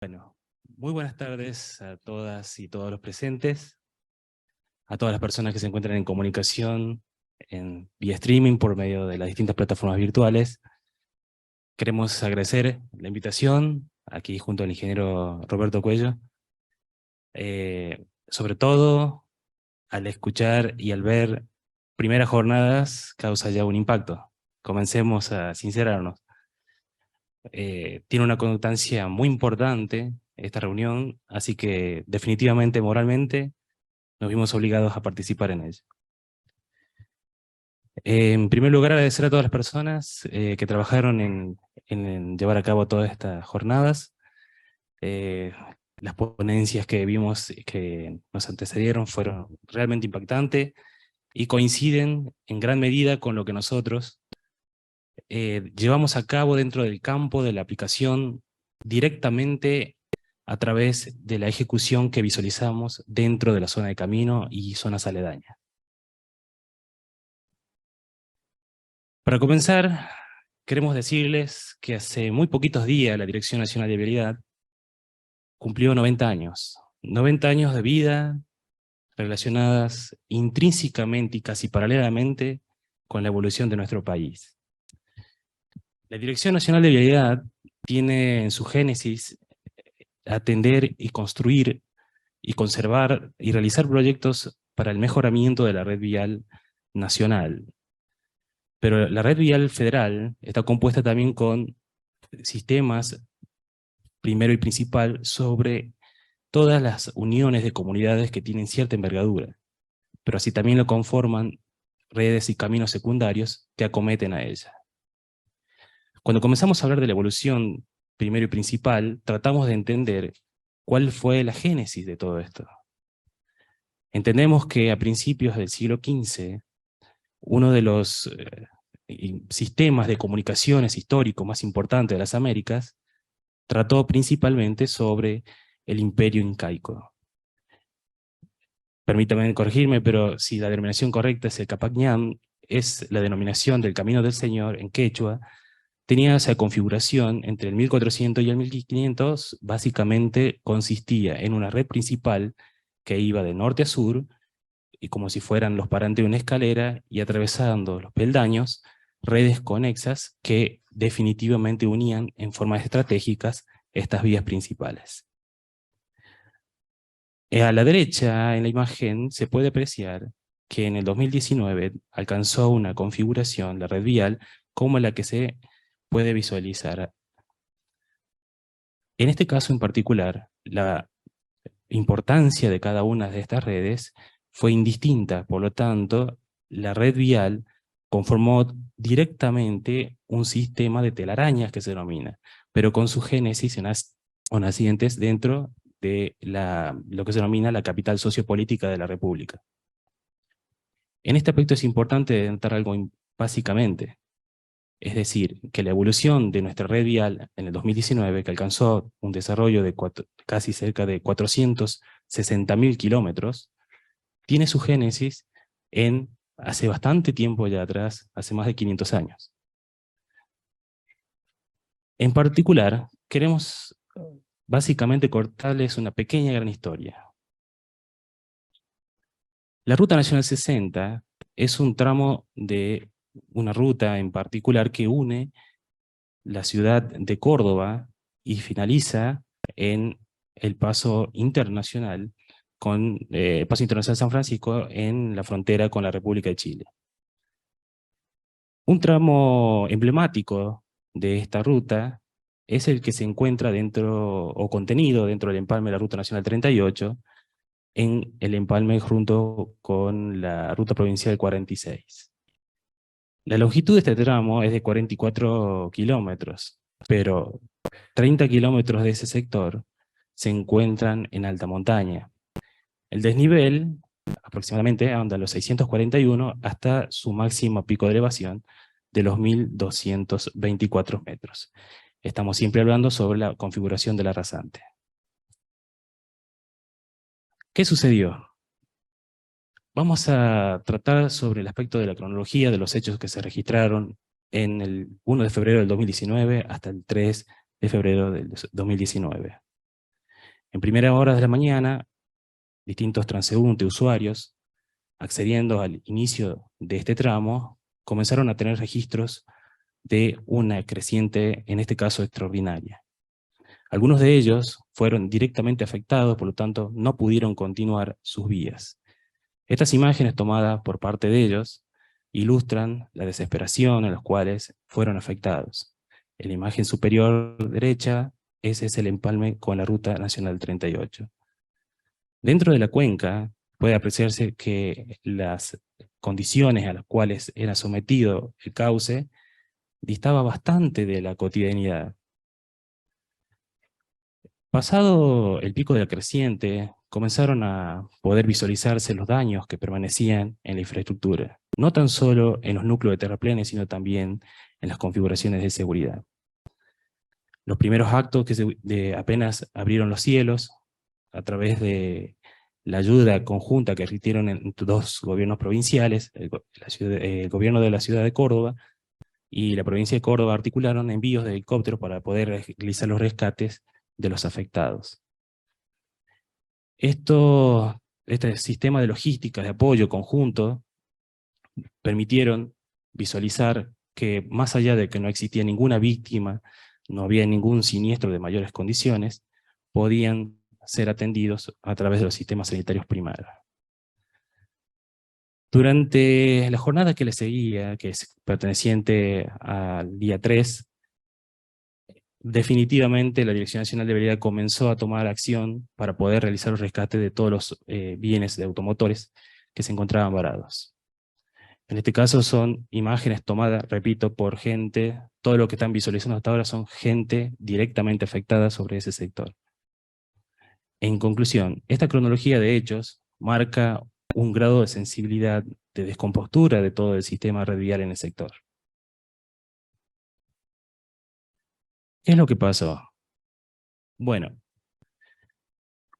Bueno, muy buenas tardes a todas y todos los presentes, a todas las personas que se encuentran en comunicación vía streaming por medio de las distintas plataformas virtuales. Queremos agradecer la invitación aquí junto al ingeniero Roberto Cuello. Sobre todo, al escuchar y al ver primeras jornadas causa ya un impacto. Comencemos a sincerarnos. Tiene una connotancia muy importante esta reunión, así que definitivamente, moralmente, nos vimos obligados a participar en ella. En primer lugar, agradecer a todas las personas que trabajaron en llevar a cabo todas estas jornadas. Eh, las ponencias que vimos que nos antecedieron fueron realmente impactantes y coinciden en gran medida con lo que nosotros llevamos a cabo dentro del campo de la aplicación directamente a través de la ejecución que visualizamos dentro de la zona de camino y zonas aledañas. Para comenzar, queremos decirles que hace muy poquitos días la Dirección Nacional de Vialidad cumplió 90 años. 90 años de vida relacionadas intrínsecamente y casi paralelamente con la evolución de nuestro país. La Dirección Nacional de Vialidad tiene en su génesis atender y construir y conservar y realizar proyectos para el mejoramiento de la red vial nacional. Pero la red vial federal está compuesta también con sistemas, primero y principal, sobre todas las uniones de comunidades que tienen cierta envergadura, pero así también lo conforman redes y caminos secundarios que acometen a ella. Cuando comenzamos a hablar de la evolución primero y principal, tratamos de entender cuál fue la génesis de todo esto. Entendemos que a principios del siglo XV, uno de los sistemas de comunicaciones históricos más importantes de las Américas trató principalmente sobre el imperio incaico. Permítame corregirme, pero si la denominación correcta es el Capac Ñam, es la denominación del Camino del Señor en quechua, tenía esa configuración entre el 1400 y el 1500, básicamente consistía en una red principal que iba de norte a sur, y como si fueran los parantes de una escalera, y atravesando los peldaños, redes conexas que definitivamente unían en formas estratégicas estas vías principales. A la derecha, en la imagen, se puede apreciar que en el 2019 alcanzó una configuración, la red vial, como la que se puede visualizar. En este caso en particular, la importancia de cada una de estas redes fue indistinta, por lo tanto, la red vial conformó directamente un sistema de telarañas que se denomina, pero con su génesis o nacientes dentro de lo que se denomina la capital sociopolítica de la República. En este aspecto es importante dentar algo básicamente, es decir, que la evolución de nuestra red vial en el 2019, que alcanzó un desarrollo de casi cerca de 460.000 kilómetros, tiene su génesis en hace bastante tiempo ya atrás, hace más de 500 años. En particular, queremos básicamente cortarles una pequeña gran historia. La Ruta Nacional 60 es un tramo de una ruta en particular que une la ciudad de Córdoba y finaliza en el Paso Internacional Paso Internacional San Francisco en la frontera con la República de Chile. Un tramo emblemático de esta ruta es el que se encuentra dentro o contenido dentro del empalme de la Ruta Nacional 38, en el empalme junto con la Ruta Provincial 46. La longitud de este tramo es de 44 kilómetros, pero 30 kilómetros de ese sector se encuentran en alta montaña. El desnivel aproximadamente anda a los 641 hasta su máximo pico de elevación de los 1224 metros. Estamos siempre hablando sobre la configuración de la rasante. ¿Qué sucedió? Vamos a tratar sobre el aspecto de la cronología de los hechos que se registraron en el 1 de febrero del 2019 hasta el 3 de febrero del 2019. En primeras horas de la mañana, distintos transeúntes, usuarios, accediendo al inicio de este tramo, comenzaron a tener registros de una creciente, en este caso extraordinaria. Algunos de ellos fueron directamente afectados, por lo tanto no pudieron continuar sus vías. Estas imágenes tomadas por parte de ellos ilustran la desesperación en los cuales fueron afectados. En la imagen superior derecha, ese es el empalme con la Ruta Nacional 38. Dentro de la cuenca puede apreciarse que las condiciones a las cuales era sometido el cauce distaba bastante de la cotidianidad. Pasado el pico de la creciente, comenzaron a poder visualizarse los daños que permanecían en la infraestructura, no tan solo en los núcleos de terraplenes, sino también en las configuraciones de seguridad. Los primeros actos apenas abrieron los cielos a través de la ayuda conjunta que requirieron en dos gobiernos provinciales, el gobierno de la ciudad de Córdoba y la provincia de Córdoba articularon envíos de helicópteros para poder realizar los rescates de los afectados. Este sistema de logística, de apoyo conjunto, permitieron visualizar que más allá de que no existía ninguna víctima, no había ningún siniestro de mayores condiciones, podían ser atendidos a través de los sistemas sanitarios primarios. Durante la jornada que le seguía, que es perteneciente al día 3, definitivamente la Dirección Nacional de Vialidad comenzó a tomar acción para poder realizar el rescate de todos los bienes de automotores que se encontraban varados. En este caso son imágenes tomadas, repito, por gente, todo lo que están visualizando hasta ahora son gente directamente afectada sobre ese sector. En conclusión, esta cronología de hechos marca un grado de sensibilidad, de descompostura de todo el sistema red vial en el sector. ¿Qué es lo que pasó? Bueno,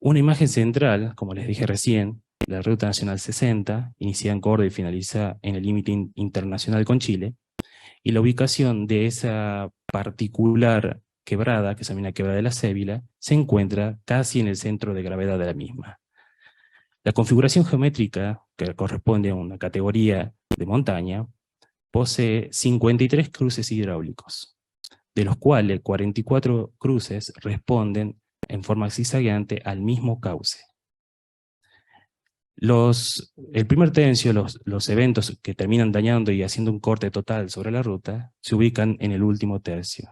una imagen central, como les dije recién, la Ruta Nacional 60, inicia en Córdoba y finaliza en el límite internacional con Chile, y la ubicación de esa particular quebrada, que se llama Quebrada de la Cébila, se encuentra casi en el centro de gravedad de la misma. La configuración geométrica, que corresponde a una categoría de montaña, posee 53 cruces hidráulicos, de los cuales 44 cruces responden en forma zigzagueante al mismo cauce. El primer tercio, los eventos que terminan dañando y haciendo un corte total sobre la ruta, se ubican en el último tercio.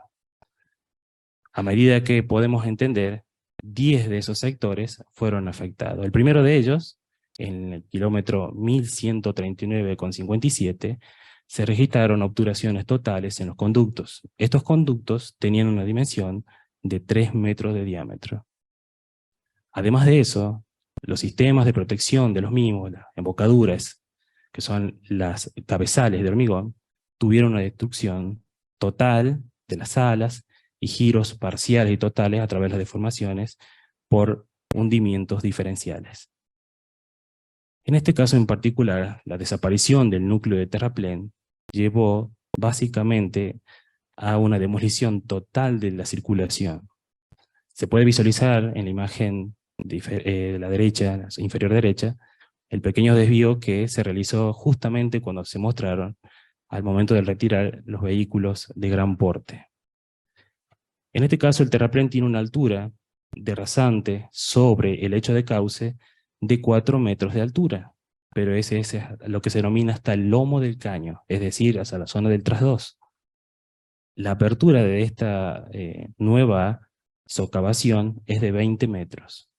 A medida que podemos entender, 10 de esos sectores fueron afectados. El primero de ellos, en el kilómetro 1139,57, se registraron obturaciones totales en los conductos. Estos conductos tenían una dimensión de 3 metros de diámetro. Además de eso, los sistemas de protección de los mismos, las embocaduras, que son las cabezales de hormigón, tuvieron una destrucción total de las alas y giros parciales y totales a través de las deformaciones por hundimientos diferenciales. En este caso en particular, la desaparición del núcleo de terraplén llevó básicamente a una demolición total de la circulación. Se puede visualizar en la imagen de la derecha, la inferior derecha, el pequeño desvío que se realizó justamente cuando se mostraron al momento de retirar los vehículos de gran porte. En este caso el terraplén tiene una altura de rasante sobre el lecho de cauce de 4 metros de altura, pero ese es lo que se denomina hasta el lomo del caño, es decir, hasta la zona del trasdos. La apertura de esta nueva socavación es de 20 metros.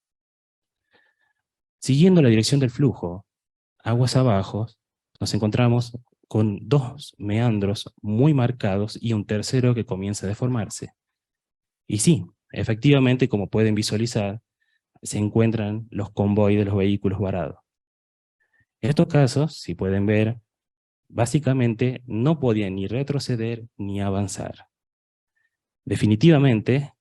Siguiendo la dirección del flujo, aguas abajo, nos encontramos con dos meandros muy marcados y un tercero que comienza a deformarse. Y sí, efectivamente, como pueden visualizar, se encuentran los convoyes de los vehículos varados. En estos casos, si pueden ver, básicamente no podían ni retroceder ni avanzar. Definitivamente,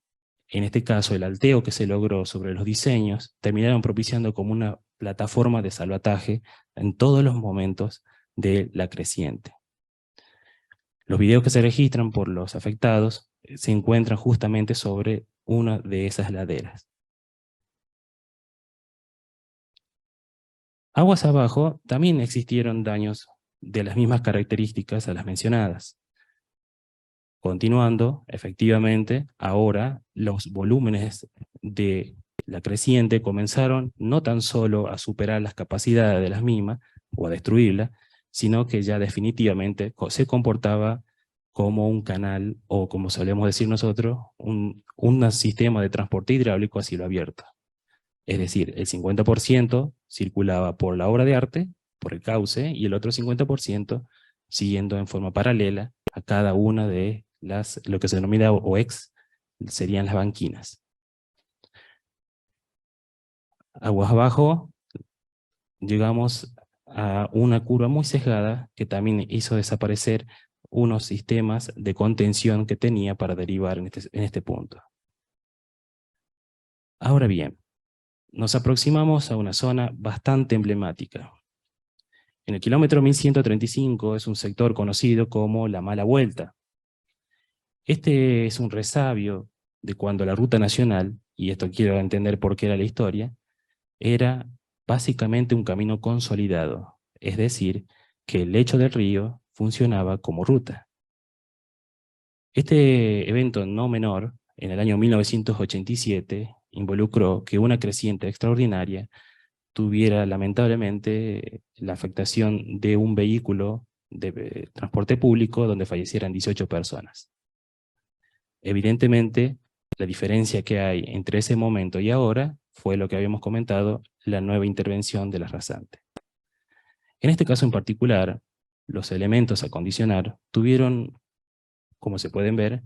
en este caso, el alteo que se logró sobre los diseños terminaron propiciando como una plataforma de salvataje en todos los momentos de la creciente. Los videos que se registran por los afectados se encuentran justamente sobre una de esas laderas. Aguas abajo también existieron daños de las mismas características a las mencionadas. Continuando, efectivamente, ahora los volúmenes de la creciente comenzaron no tan solo a superar las capacidades de las mismas o a destruirlas, sino que ya definitivamente se comportaba como un canal, o como solemos decir nosotros, un sistema de transporte hidráulico a cielo abierto. Es decir, el 50% circulaba por la obra de arte, por el cauce, y el otro 50% siguiendo en forma paralela a cada una de lo que se denomina OEX, serían las banquinas. Aguas abajo, llegamos a una curva muy sesgada que también hizo desaparecer unos sistemas de contención que tenía para derivar en este punto. Ahora bien, nos aproximamos a una zona bastante emblemática. En el kilómetro 1135 es un sector conocido como la Mala Vuelta. Este es un resabio de cuando la ruta nacional, y esto quiero entender por qué era la historia, era básicamente un camino consolidado, es decir, que el lecho del río funcionaba como ruta. Este evento no menor, en el año 1987, involucró que una creciente extraordinaria tuviera lamentablemente la afectación de un vehículo de transporte público donde fallecieran 18 personas. Evidentemente, la diferencia que hay entre ese momento y ahora fue lo que habíamos comentado, la nueva intervención de las rasantes. En este caso en particular, los elementos a condicionar tuvieron, como se pueden ver,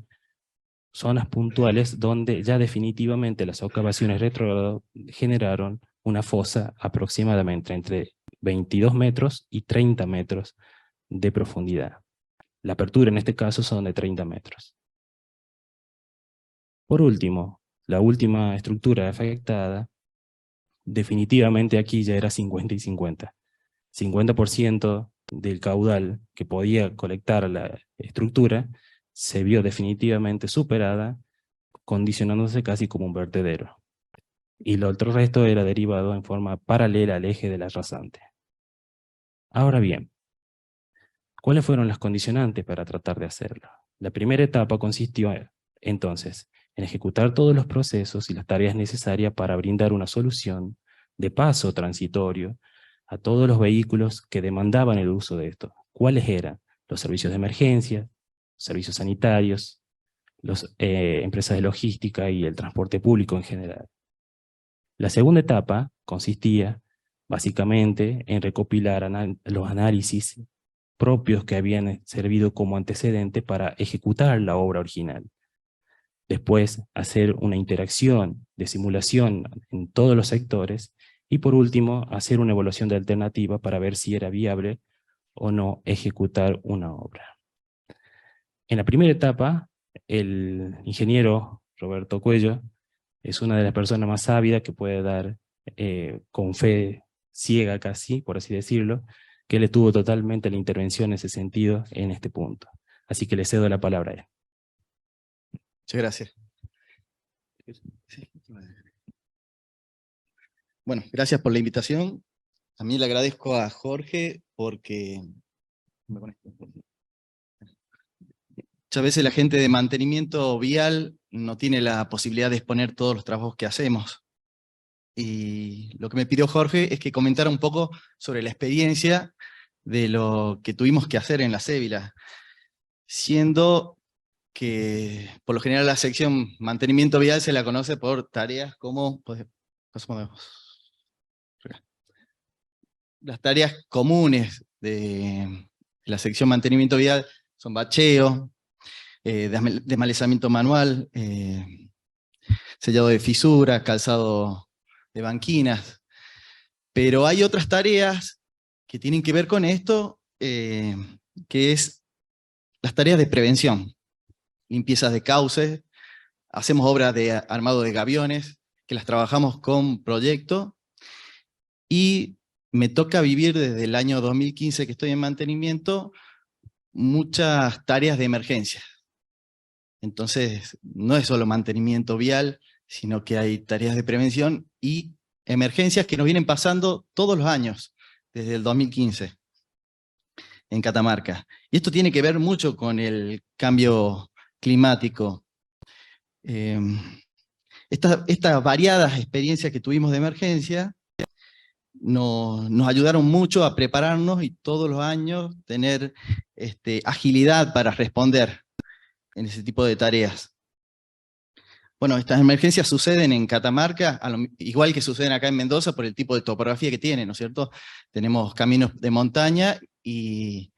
zonas puntuales donde ya definitivamente las excavaciones retrógradas generaron una fosa aproximadamente entre 22 metros y 30 metros de profundidad. La apertura en este caso son de 30 metros. Por último, la última estructura afectada, definitivamente aquí ya era 50 y 50. 50% del caudal que podía colectar la estructura se vio definitivamente superada, condicionándose casi como un vertedero. Y el otro resto era derivado en forma paralela al eje de la rasante. Ahora bien, ¿cuáles fueron las condicionantes para tratar de hacerlo? La primera etapa consistió, entonces, en ejecutar todos los procesos y las tareas necesarias para brindar una solución de paso transitorio a todos los vehículos que demandaban el uso de esto. ¿Cuáles eran? Los servicios de emergencia, servicios sanitarios, las empresas de logística y el transporte público en general. La segunda etapa consistía básicamente en recopilar los análisis propios que habían servido como antecedente para ejecutar la obra original. Después, hacer una interacción de simulación en todos los sectores y por último, hacer una evaluación de alternativa para ver si era viable o no ejecutar una obra. En la primera etapa, el ingeniero Roberto Cuello es una de las personas más sabias que puede dar con fe ciega casi, por así decirlo, que él estuvo totalmente la intervención en ese sentido en este punto. Así que le cedo la palabra a él. Muchas gracias. Bueno, gracias por la invitación. También le agradezco a Jorge porque muchas veces la gente de mantenimiento vial no tiene la posibilidad de exponer todos los trabajos que hacemos. Y lo que me pidió Jorge es que comentara un poco sobre la experiencia de lo que tuvimos que hacer en la Cébila, siendo que por lo general la sección mantenimiento vial se la conoce por tareas como las tareas comunes de la sección mantenimiento vial son bacheo, desmalezamiento manual, sellado de fisuras, calzado de banquinas. Pero hay otras tareas que tienen que ver con esto, que es las tareas de prevención. Limpiezas de cauces, hacemos obras de armado de gaviones, que las trabajamos con proyecto, y me toca vivir desde el año 2015 que estoy en mantenimiento, muchas tareas de emergencia. Entonces, no es solo mantenimiento vial, sino que hay tareas de prevención y emergencias que nos vienen pasando todos los años. desde el 2015 en Catamarca. Y esto tiene que ver mucho con el cambio climático. Estas variadas experiencias que tuvimos de emergencia nos ayudaron mucho a prepararnos y todos los años tener agilidad para responder en ese tipo de tareas. Bueno, estas emergencias suceden en Catamarca, igual que suceden acá en Mendoza, por el tipo de topografía que tiene, ¿no es cierto? Tenemos caminos de montaña y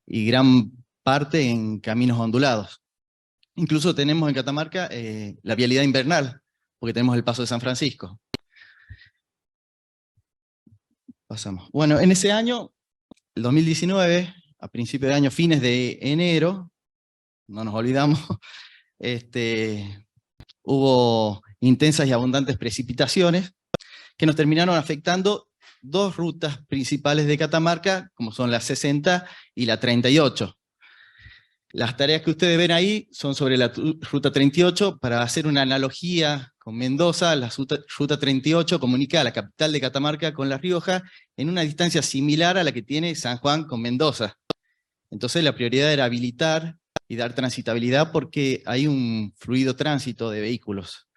gran parte en caminos ondulados. Incluso tenemos en Catamarca la vialidad invernal, porque tenemos el Paso de San Francisco. Pasamos. Bueno, en ese año, el 2019, a principios de año, fines de enero, no nos olvidamos, hubo intensas y abundantes precipitaciones que nos terminaron afectando dos rutas principales de Catamarca, como son la 60 y la 38. Las tareas que ustedes ven ahí son sobre la ruta 38. Para hacer una analogía con Mendoza, la ruta 38 comunica a la capital de Catamarca con La Rioja en una distancia similar a la que tiene San Juan con Mendoza. Entonces la prioridad era habilitar y dar transitabilidad porque hay un fluido tránsito de vehículos.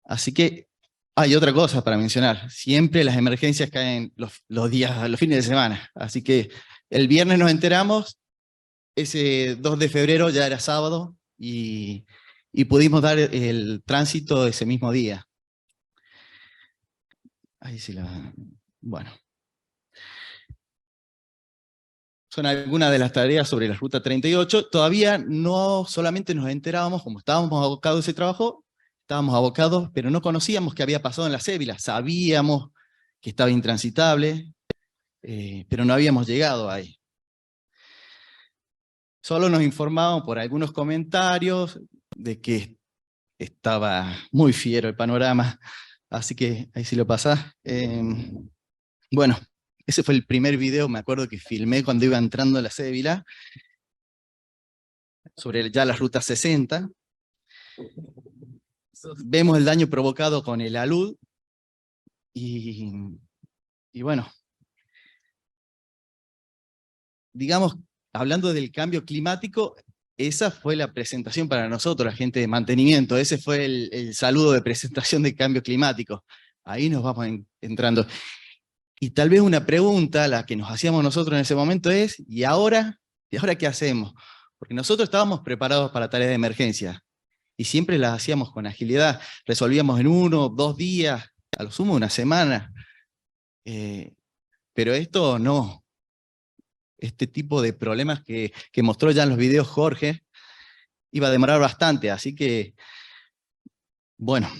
Así que hay otra cosa para mencionar. Siempre las emergencias caen los fines de semana. Así que el viernes nos enteramos, ese 2 de febrero ya era sábado y pudimos dar el tránsito ese mismo día. Ahí sí bueno. Son algunas de las tareas sobre la ruta 38. Todavía no solamente nos enterábamos, como estábamos abocados a ese trabajo, estábamos abocados, pero no conocíamos qué había pasado en la Sébila. Sabíamos que estaba intransitable, pero no habíamos llegado ahí. Solo nos informaban por algunos comentarios de que estaba muy fiero el panorama, así que ahí sí lo pasás. Bueno, ese fue el primer video, me acuerdo que filmé cuando iba entrando a la Sébila, sobre ya la ruta 60. Vemos el daño provocado con el alud, y bueno, digamos, hablando del cambio climático, esa fue la presentación para nosotros, la gente de mantenimiento. Ese fue el saludo de presentación de cambio climático. Ahí nos vamos entrando. Y tal vez una pregunta, la que nos hacíamos nosotros en ese momento es, ¿y ahora? ¿Y ahora qué hacemos? Porque nosotros estábamos preparados para tareas de emergencia, y siempre las hacíamos con agilidad. Resolvíamos en 1 o 2 días, a lo sumo una semana. Pero esto no. Este tipo de problemas que mostró ya en los videos Jorge, iba a demorar bastante, así que, bueno,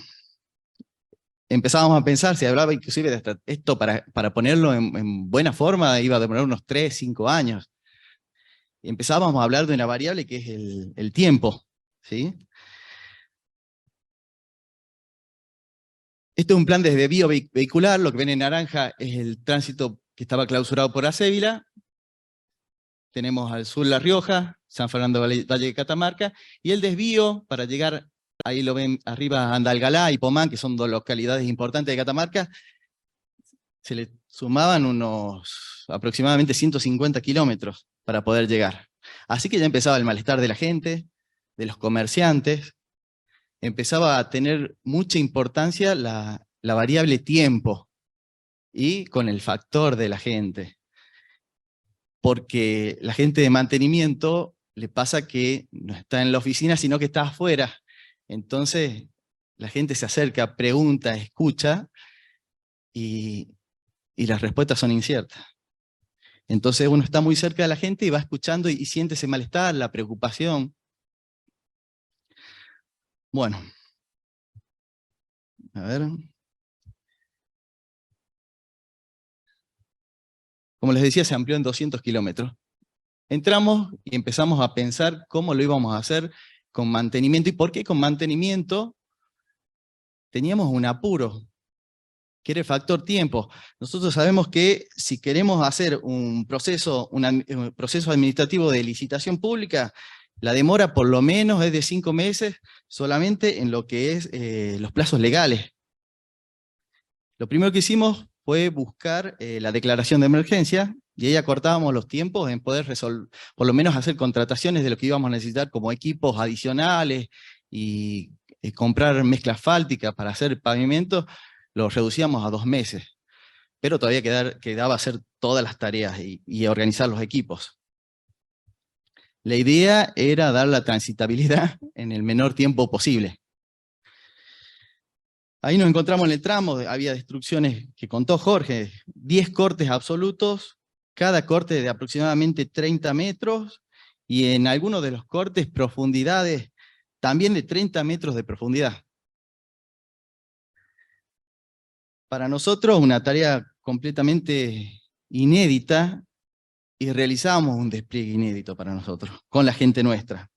empezábamos a pensar, se hablaba inclusive de esto para ponerlo en buena forma, iba a demorar unos 3, 5 años. Y empezábamos a hablar de una variable que es el tiempo, ¿sí? Este es un plan de desvío vehicular, lo que ven en naranja es el tránsito que estaba clausurado por Acévila. Tenemos al sur La Rioja, San Fernando Valle de Catamarca, y el desvío para llegar, ahí lo ven arriba, Andalgalá y Pomán, que son dos localidades importantes de Catamarca, se le sumaban unos aproximadamente 150 kilómetros para poder llegar. Así que ya empezaba el malestar de la gente, de los comerciantes, empezaba a tener mucha importancia la variable tiempo, y con el factor de la gente. Porque la gente de mantenimiento le pasa que no está en la oficina, sino que está afuera. Entonces, la gente se acerca, pregunta, escucha, y las respuestas son inciertas. Entonces uno está muy cerca de la gente y va escuchando y siente ese malestar, la preocupación. Bueno, a ver. Como les decía, se amplió en 200 kilómetros. Entramos y empezamos a pensar cómo lo íbamos a hacer con mantenimiento. ¿Y por qué con mantenimiento? Teníamos un apuro, que era el factor tiempo. Nosotros sabemos que si queremos hacer un proceso administrativo de licitación pública, la demora por lo menos es de 5 meses solamente en lo que es los plazos legales. Lo primero que hicimos fue buscar la declaración de emergencia, y ahí acortábamos los tiempos en poder resolver, por lo menos hacer contrataciones de lo que íbamos a necesitar como equipos adicionales y comprar mezcla asfáltica para hacer pavimento, lo reducíamos a 2 meses. Pero todavía quedaba hacer todas las tareas y organizar los equipos. La idea era dar la transitabilidad en el menor tiempo posible. Ahí nos encontramos en el tramo, había destrucciones que contó Jorge, 10 cortes absolutos, cada corte de aproximadamente 30 metros, y en algunos de los cortes profundidades también de 30 metros de profundidad. Para nosotros una tarea completamente inédita, y realizamos un despliegue inédito para nosotros, con la gente nuestra.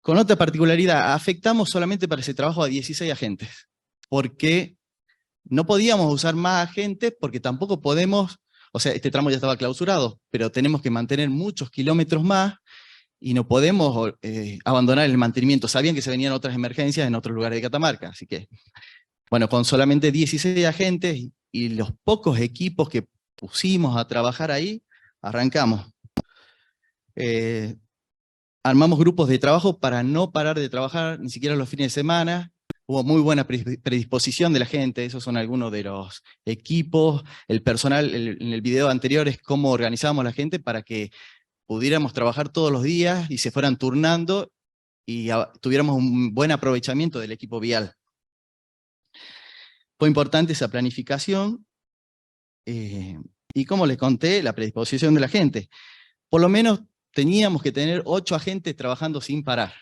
Con otra particularidad, afectamos solamente para ese trabajo a 16 agentes, porque no podíamos usar más agentes, porque tampoco podemos, o sea, este tramo ya estaba clausurado, pero tenemos que mantener muchos kilómetros más, y no podemos abandonar el mantenimiento. Sabían que se venían otras emergencias en otros lugares de Catamarca, así que, bueno, con solamente 16 agentes y los pocos equipos que pusimos a trabajar ahí, arrancamos. Armamos grupos de trabajo para no parar de trabajar, ni siquiera los fines de semana. Hubo muy buena predisposición de la gente, esos son algunos de los equipos. El personal, en el video anterior, es cómo organizábamos la gente para que pudiéramos trabajar todos los días y se fueran turnando y tuviéramos un buen aprovechamiento del equipo vial. Fue importante esa planificación y, como les conté, la predisposición de la gente. Por lo menos teníamos que tener 8 agentes trabajando sin parar.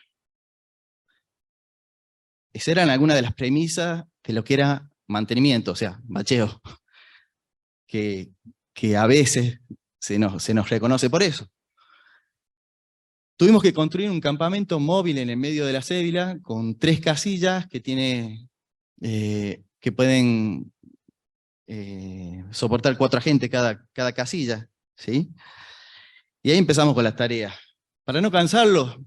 Esas eran algunas de las premisas de lo que era mantenimiento, o sea, bacheo, que a veces se nos reconoce por eso. Tuvimos que construir un campamento móvil en el medio de la cédula con 3 casillas que pueden soportar 4 agentes cada casilla, ¿sí? Y ahí empezamos con las tareas. Para no cansarlos,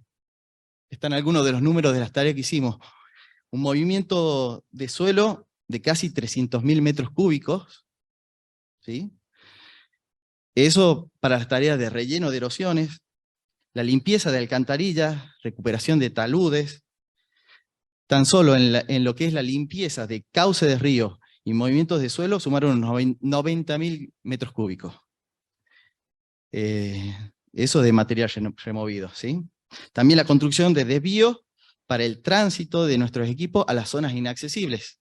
están algunos de los números de las tareas que hicimos. Un movimiento de suelo de casi 300.000 metros cúbicos, ¿sí? Eso para las tareas de relleno de erosiones, la limpieza de alcantarillas, recuperación de taludes. Tan solo en lo que es la limpieza de cauce de río y movimientos de suelo sumaron unos 90.000 metros cúbicos. Eso de material removido, ¿sí? También la construcción de desvíos para el tránsito de nuestros equipos a las zonas inaccesibles,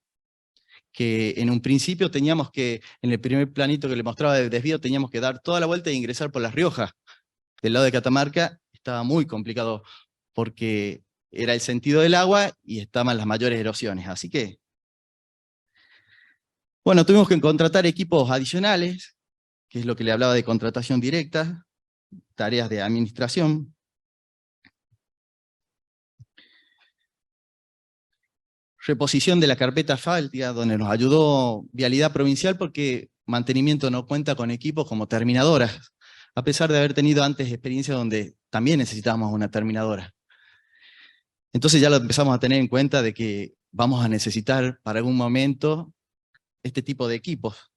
que en un principio teníamos que, en el primer planito que le mostraba de desvío, teníamos que dar toda la vuelta e ingresar por Las Riojas. Del lado de Catamarca estaba muy complicado, porque era el sentido del agua y estaban las mayores erosiones, así que... Bueno, tuvimos que contratar equipos adicionales, que es lo que le hablaba de contratación directa, tareas de administración. Reposición de la carpeta asfáltica, donde nos ayudó Vialidad Provincial, porque mantenimiento no cuenta con equipos como terminadoras, a pesar de haber tenido antes experiencia donde también necesitábamos una terminadora. Entonces ya lo empezamos a tener en cuenta de que vamos a necesitar para algún momento este tipo de equipos.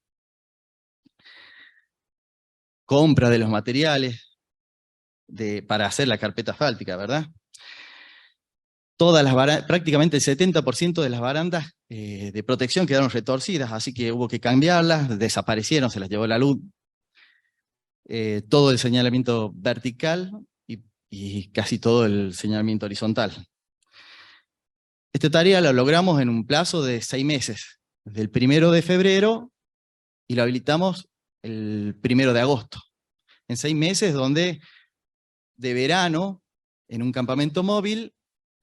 Compra de los materiales para hacer la carpeta asfáltica, ¿verdad? Prácticamente el 70% de las barandas de protección quedaron retorcidas, así que hubo que cambiarlas, desaparecieron, se las llevó la luz. Todo el señalamiento vertical y casi todo el señalamiento horizontal. Esta tarea la logramos en un plazo de 6 meses, desde el 1 de febrero, y lo habilitamos el 1 de agosto. En 6 meses, donde de verano, en un campamento móvil,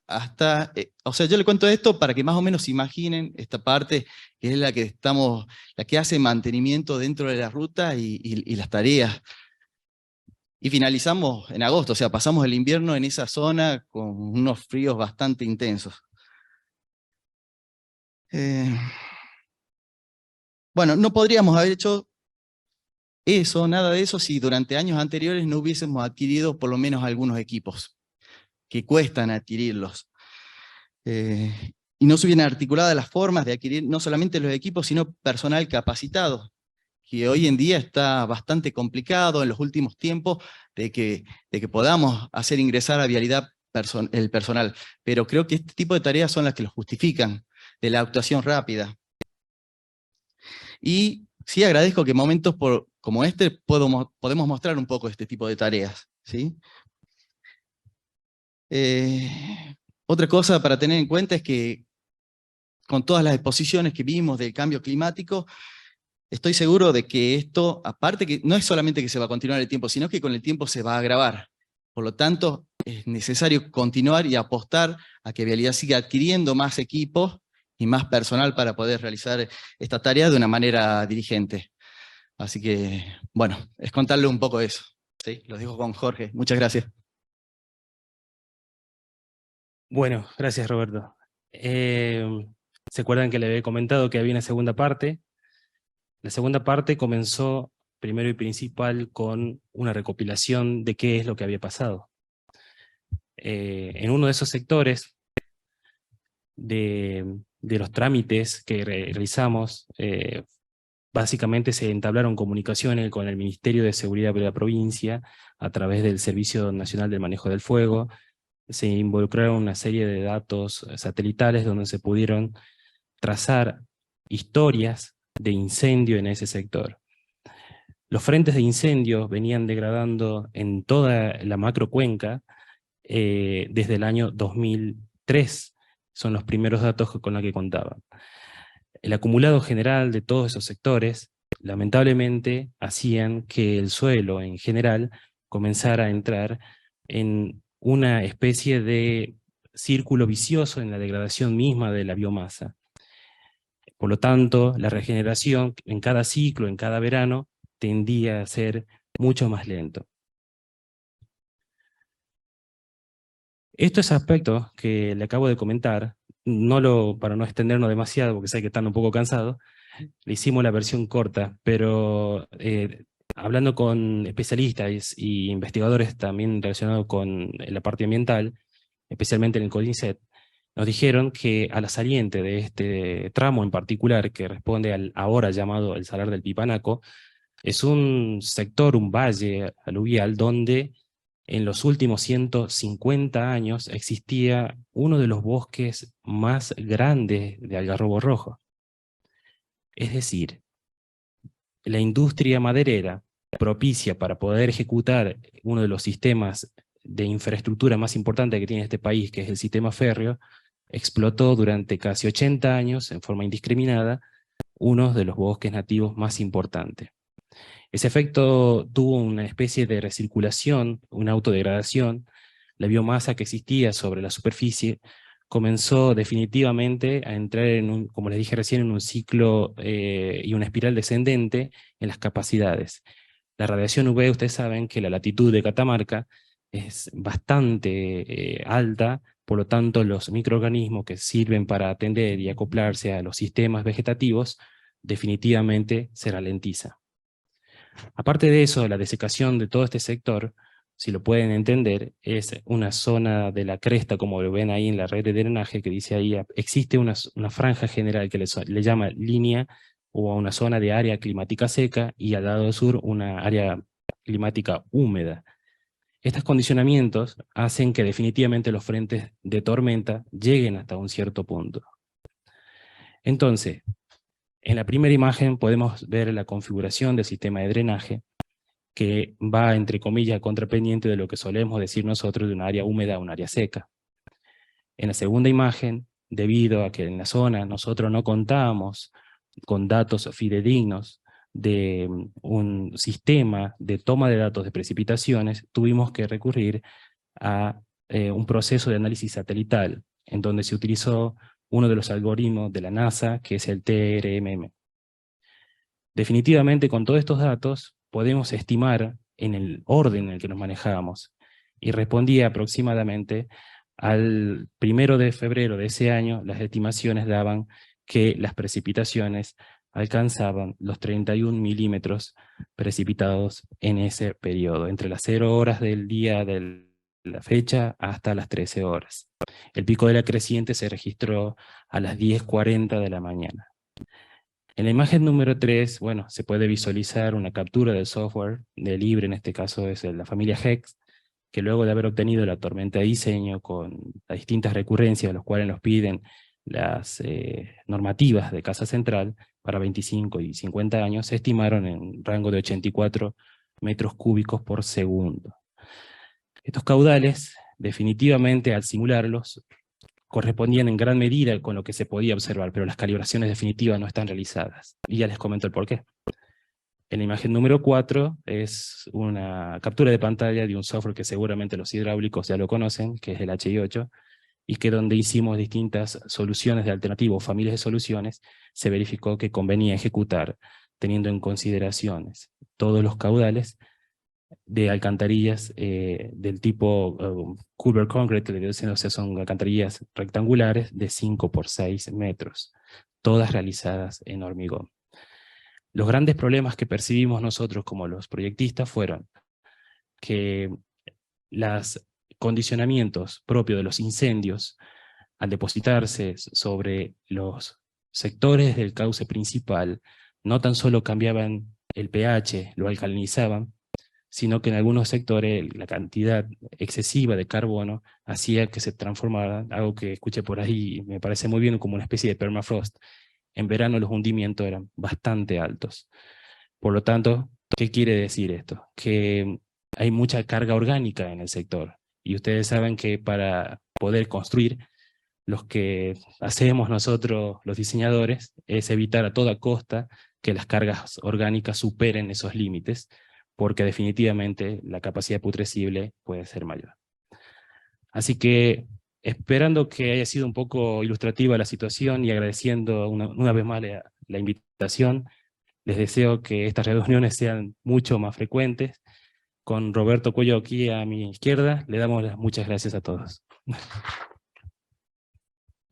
hasta, o sea, yo le cuento esto para que más o menos se imaginen esta parte, que es la que hace mantenimiento dentro de la ruta y las tareas. Y finalizamos en agosto, o sea, pasamos el invierno en esa zona con unos fríos bastante intensos. Bueno, no podríamos haber hecho nada de eso, si durante años anteriores no hubiésemos adquirido por lo menos algunos equipos, que cuestan adquirirlos. y no se hubieran articulado las formas de adquirir no solamente los equipos, sino personal capacitado, que hoy en día está bastante complicado en los últimos tiempos de que podamos hacer ingresar a vialidad el personal. Pero creo que este tipo de tareas son las que lo justifican, de la actuación rápida. Y sí agradezco que en momentos como este podemos mostrar un poco este tipo de tareas, ¿sí? Otra cosa para tener en cuenta es que con todas las exposiciones que vimos del cambio climático, estoy seguro de que esto, aparte que no es solamente que se va a continuar el tiempo, sino que con el tiempo se va a agravar. Por lo tanto, es necesario continuar y apostar a que Vialidad siga adquiriendo más equipos y más personal para poder realizar esta tarea de una manera diligente. Así que, bueno, es contarle un poco eso. ¿Sí? Los dejo con Jorge. Muchas gracias. Bueno, gracias Roberto. ¿Se acuerdan que le había comentado que había una segunda parte? La segunda parte comenzó primero y principal con una recopilación de qué es lo que había pasado. En uno de esos sectores de los trámites que realizamos, básicamente se entablaron comunicaciones con el Ministerio de Seguridad de la provincia a través del Servicio Nacional del Manejo del Fuego. Se involucraron una serie de datos satelitales donde se pudieron trazar historias de incendio en ese sector. Los frentes de incendio venían degradando en toda la macrocuenca desde el año 2003. Son los primeros datos con los que contaban. El acumulado general de todos esos sectores, lamentablemente, hacían que el suelo en general comenzara a entrar en una especie de círculo vicioso en la degradación misma de la biomasa. Por lo tanto, la regeneración en cada ciclo, en cada verano, tendía a ser mucho más lento. Estos aspectos que le acabo de comentar, para no extendernos demasiado, porque sé que están un poco cansados, le hicimos la versión corta, pero hablando con especialistas y investigadores también relacionados con la parte ambiental, especialmente en el CONICET, nos dijeron que a la saliente de este tramo en particular, que responde al ahora llamado el Salar del Pipanaco, es un sector, un valle aluvial, donde en los últimos 150 años existía uno de los bosques más grandes de algarrobo rojo. Es decir, la industria maderera propicia para poder ejecutar uno de los sistemas de infraestructura más importantes que tiene este país, que es el sistema férreo, explotó durante casi 80 años, en forma indiscriminada, uno de los bosques nativos más importantes. Ese efecto tuvo una especie de recirculación, una autodegradación. La biomasa que existía sobre la superficie comenzó definitivamente a entrar como les dije recién, en un ciclo y una espiral descendente en las capacidades. La radiación UV, ustedes saben que la latitud de Catamarca es bastante alta, por lo tanto los microorganismos que sirven para atender y acoplarse a los sistemas vegetativos definitivamente se ralentiza. Aparte de eso, la desecación de todo este sector, si lo pueden entender, es una zona de la cresta, como lo ven ahí en la red de drenaje, que dice ahí, existe una franja general que le llama línea, o una zona de área climática seca, y al lado sur una área climática húmeda. Estos condicionamientos hacen que definitivamente los frentes de tormenta lleguen hasta un cierto punto. Entonces, en la primera imagen podemos ver la configuración del sistema de drenaje, que va, entre comillas, contrapendiente de lo que solemos decir nosotros de un área húmeda a un área seca. En la segunda imagen, debido a que en la zona nosotros no contábamos con datos fidedignos de un sistema de toma de datos de precipitaciones, tuvimos que recurrir a un proceso de análisis satelital, en donde se utilizó uno de los algoritmos de la NASA, que es el TRMM. Definitivamente, con todos estos datos, podemos estimar en el orden en el que nos manejábamos, y respondía aproximadamente al 1 de febrero de ese año, las estimaciones daban que las precipitaciones alcanzaban los 31 milímetros precipitados en ese periodo, entre las 0 horas del día del la fecha hasta las 13 horas. El pico de la creciente se registró a las 10:40 de la mañana. En la imagen número 3, bueno, se puede visualizar una captura del software de Libre, en este caso es la familia Hex, que luego de haber obtenido la tormenta de diseño con las distintas recurrencias, los cuales nos piden las normativas de Casa Central para 25 y 50 años, se estimaron en rango de 84 metros cúbicos por segundo. Estos caudales, definitivamente al simularlos, correspondían en gran medida con lo que se podía observar, pero las calibraciones definitivas no están realizadas. Y ya les comento el porqué. En la imagen número 4 es una captura de pantalla de un software que seguramente los hidráulicos ya lo conocen, que es el HI8, y que donde hicimos distintas soluciones de alternativo, familias de soluciones, se verificó que convenía ejecutar, teniendo en consideraciones todos los caudales de alcantarillas del tipo Culver Concrete, o sea, son alcantarillas rectangulares de 5 por 6 metros, todas realizadas en hormigón. Los grandes problemas que percibimos nosotros como los proyectistas fueron que los condicionamientos propios de los incendios, al depositarse sobre los sectores del cauce principal, no tan solo cambiaban el pH, lo alcalinizaban, sino que en algunos sectores la cantidad excesiva de carbono hacía que se transformara, algo que escuché por ahí y me parece muy bien, como una especie de permafrost. En verano los hundimientos eran bastante altos. Por lo tanto, ¿qué quiere decir esto? Que hay mucha carga orgánica en el sector. Y ustedes saben que para poder construir, lo que hacemos nosotros los diseñadores es evitar a toda costa que las cargas orgánicas superen esos límites, porque definitivamente la capacidad putrescible puede ser mayor. Así que, esperando que haya sido un poco ilustrativa la situación y agradeciendo una vez más la invitación, les deseo que estas reuniones sean mucho más frecuentes. Con Roberto Cuello aquí a mi izquierda, le damos las muchas gracias a todos.